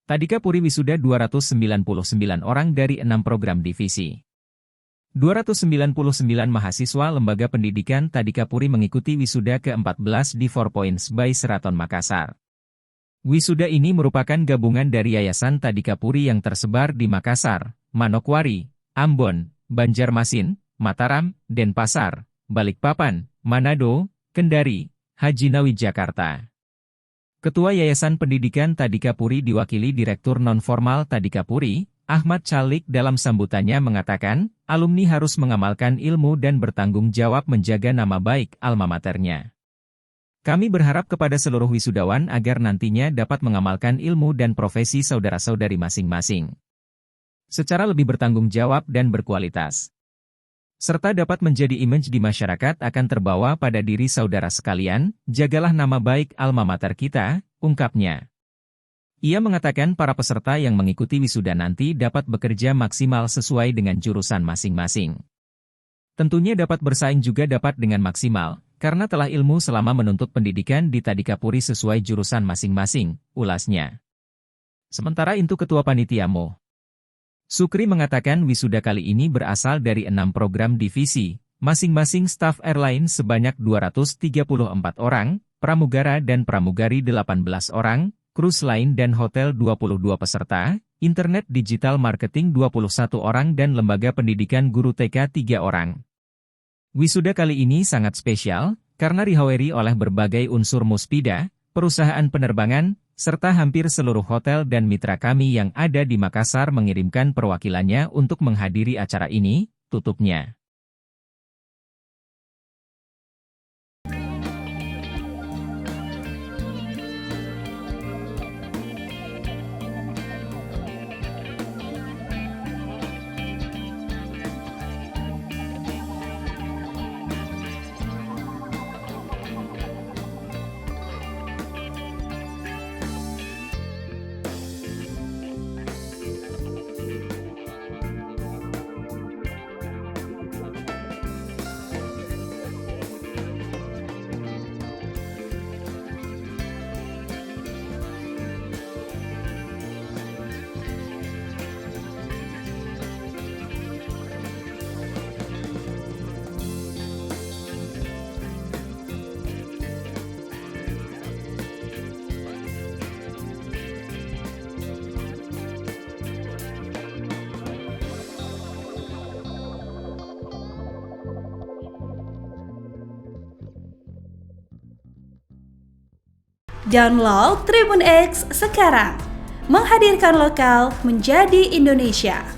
Tadika Puri wisuda 299 orang dari 6 program divisi. 299 mahasiswa Lembaga Pendidikan Tadika Puri mengikuti wisuda ke-14 di 4 Points by Sheraton Makassar. Wisuda ini merupakan gabungan dari Yayasan Tadika Puri yang tersebar di Makassar, Manokwari, Ambon, Banjarmasin, Mataram, Denpasar, Balikpapan, Manado, Kendari, Hajinawi, Jakarta. Ketua Yayasan Pendidikan Tadika Puri diwakili Direktur Non-Formal Tadika Puri, Ahmad Chalik dalam sambutannya mengatakan, alumni harus mengamalkan ilmu dan bertanggung jawab menjaga nama baik alma maternya. Kami berharap kepada seluruh wisudawan agar nantinya dapat mengamalkan ilmu dan profesi saudara-saudari masing-masing secara lebih bertanggung jawab dan berkualitas, serta dapat menjadi image di masyarakat akan terbawa pada diri saudara sekalian, jagalah nama baik alma mater kita, ungkapnya. Ia mengatakan para peserta yang mengikuti wisuda nanti dapat bekerja maksimal sesuai dengan jurusan masing-masing. Tentunya dapat bersaing juga dapat dengan maksimal, karena telah ilmu selama menuntut pendidikan di Tadika Puri sesuai jurusan masing-masing, ulasnya. Sementara itu Ketua Panitia Mo. Sukri mengatakan wisuda kali ini berasal dari 6 program divisi, masing-masing staf airline sebanyak 234 orang, pramugara dan pramugari 18 orang, cruise line dan hotel 22 peserta, internet digital marketing 21 orang dan lembaga pendidikan guru TK 3 orang. Wisuda kali ini sangat spesial, karena dihadiri oleh berbagai unsur muspida, perusahaan penerbangan, serta hampir seluruh hotel dan mitra kami yang ada di Makassar mengirimkan perwakilannya untuk menghadiri acara ini, tutupnya. Download Tribun X sekarang, menghadirkan lokal menjadi Indonesia.